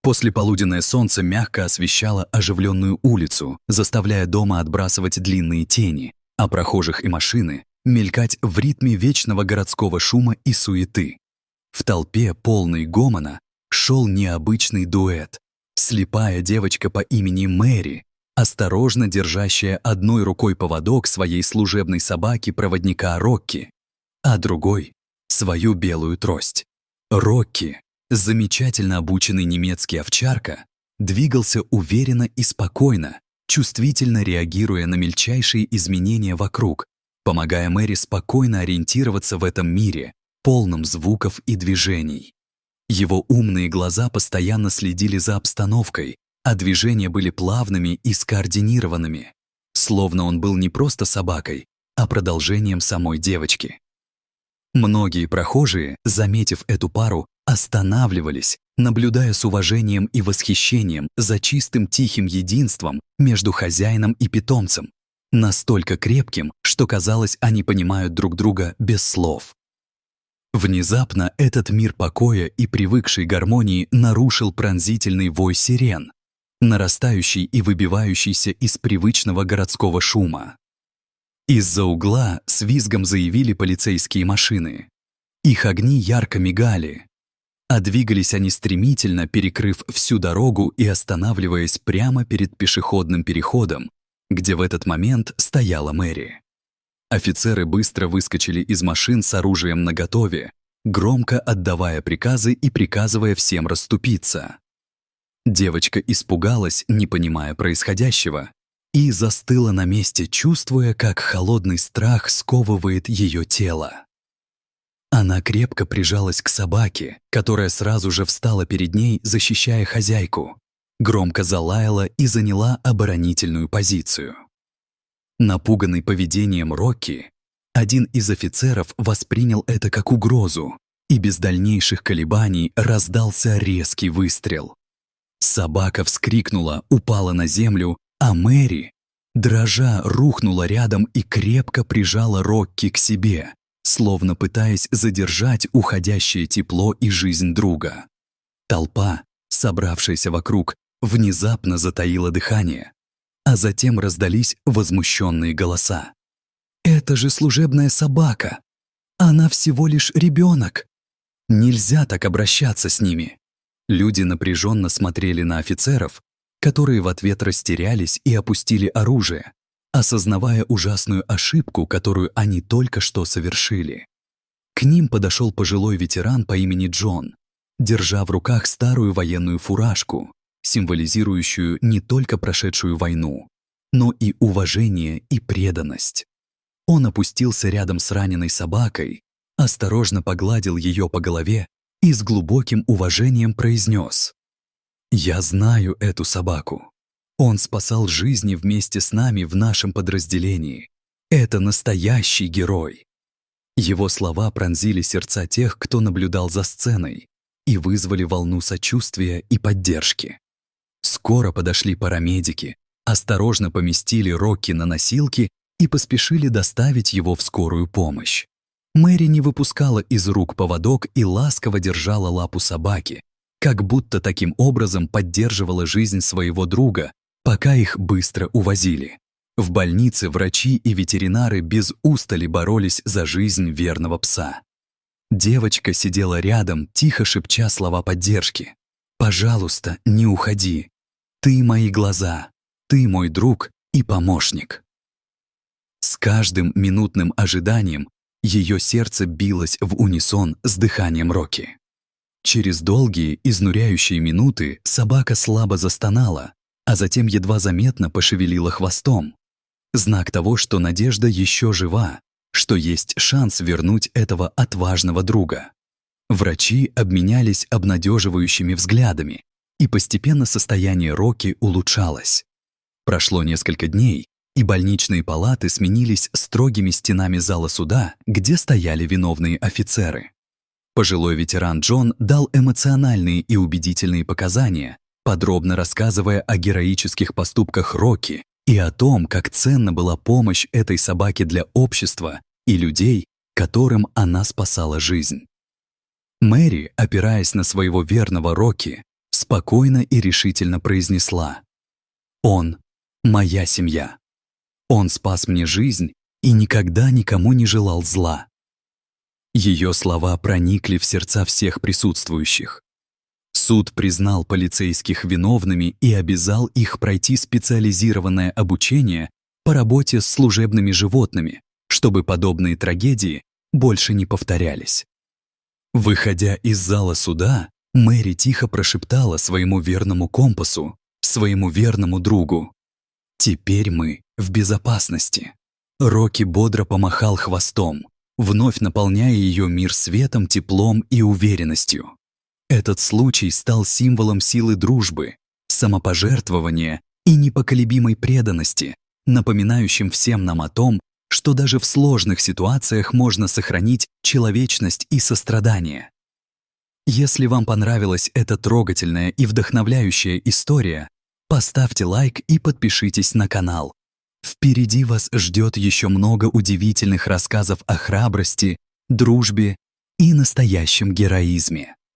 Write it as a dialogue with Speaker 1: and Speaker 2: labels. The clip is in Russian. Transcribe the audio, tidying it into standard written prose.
Speaker 1: Послеполуденное солнце мягко освещало оживленную улицу, заставляя дома отбрасывать длинные тени, а прохожих и машины мелькать в ритме вечного городского шума и суеты. В толпе, полной гомона, шел необычный дуэт. Слепая девочка по имени Мэри, осторожно держащая одной рукой поводок своей служебной собаки-проводника Рокки, а другой — свою белую трость. Рокки, замечательно обученный немецкий овчарка, двигался уверенно и спокойно, чувствительно реагируя на мельчайшие изменения вокруг, помогая Мэри спокойно ориентироваться в этом мире, полном звуков и движений. Его умные глаза постоянно следили за обстановкой, а движения были плавными и скоординированными, словно он был не просто собакой, а продолжением самой девочки. Многие прохожие, заметив эту пару, останавливались, наблюдая с уважением и восхищением за чистым тихим единством между хозяином и питомцем, настолько крепким, что казалось, они понимают друг друга без слов. Внезапно этот мир покоя и привыкшей гармонии нарушил пронзительный вой сирен, нарастающий и выбивающийся из привычного городского шума. Из-за угла с визгом заявили полицейские машины. Их огни ярко мигали, а двигались они стремительно, перекрыв всю дорогу и останавливаясь прямо перед пешеходным переходом, где в этот момент стояла Мэри. Офицеры быстро выскочили из машин с оружием наготове, громко отдавая приказы и приказывая всем расступиться. Девочка испугалась, не понимая происходящего, и застыла на месте, чувствуя, как холодный страх сковывает ее тело. Она крепко прижалась к собаке, которая сразу же встала перед ней, защищая хозяйку, громко залаяла и заняла оборонительную позицию. Напуганный поведением Рокки, один из офицеров воспринял это как угрозу, и без дальнейших колебаний раздался резкий выстрел. Собака вскрикнула, упала на землю, а Мэри, дрожа, рухнула рядом и крепко прижала Рокки к себе, словно пытаясь задержать уходящее тепло и жизнь друга. Толпа, собравшаяся вокруг, внезапно затаила дыхание, а затем раздались возмущенные голоса. «Это же служебная собака! Она всего лишь ребенок! Нельзя так обращаться с ними!» Люди напряженно смотрели на офицеров, которые в ответ растерялись и опустили оружие, осознавая ужасную ошибку, которую они только что совершили. К ним подошел пожилой ветеран по имени Джон, держа в руках старую военную фуражку, символизирующую не только прошедшую войну, но и уважение и преданность. Он опустился рядом с раненой собакой, осторожно погладил ее по голове и с глубоким уважением произнес: «Я знаю эту собаку. Он спасал жизни вместе с нами в нашем подразделении. Это настоящий герой». Его слова пронзили сердца тех, кто наблюдал за сценой, и вызвали волну сочувствия и поддержки. Скоро подошли парамедики, осторожно поместили Рокки на носилки и поспешили доставить его в скорую помощь. Мэри не выпускала из рук поводок и ласково держала лапу собаки, как будто таким образом поддерживала жизнь своего друга, пока их быстро увозили. В больнице врачи и ветеринары без устали боролись за жизнь верного пса. Девочка сидела рядом, тихо шепча слова поддержки. «Пожалуйста, не уходи. Ты мои глаза, ты мой друг и помощник». С каждым минутным ожиданием ее сердце билось в унисон с дыханием Рокки. Через долгие, изнуряющие минуты собака слабо застонала, а затем едва заметно пошевелила хвостом. Знак того, что надежда еще жива, что есть шанс вернуть этого отважного друга. Врачи обменялись обнадеживающими взглядами, и постепенно состояние Рокки улучшалось. Прошло несколько дней, и больничные палаты сменились строгими стенами зала суда, где стояли виновные офицеры. Пожилой ветеран Джон дал эмоциональные и убедительные показания, подробно рассказывая о героических поступках Рокки и о том, как ценна была помощь этой собаке для общества и людей, которым она спасала жизнь. Мэри, опираясь на своего верного Рокки, спокойно спокойно и решительно произнесла: «Он — моя семья. Он спас мне жизнь и никогда никому не желал зла». Ее слова проникли в сердца всех присутствующих. Суд признал полицейских виновными и обязал их пройти специализированное обучение по работе с служебными животными, чтобы подобные трагедии больше не повторялись. Выходя из зала суда, Мэри тихо прошептала своему верному компасу, своему верному другу: «Теперь мы в безопасности». Рокки бодро помахал хвостом, вновь наполняя ее мир светом, теплом и уверенностью. Этот случай стал символом силы дружбы, самопожертвования и непоколебимой преданности, напоминающим всем нам о том, что даже в сложных ситуациях можно сохранить человечность и сострадание. Если вам понравилась эта трогательная и вдохновляющая история, поставьте лайк и подпишитесь на канал. Впереди вас ждет еще много удивительных рассказов о храбрости, дружбе и настоящем героизме.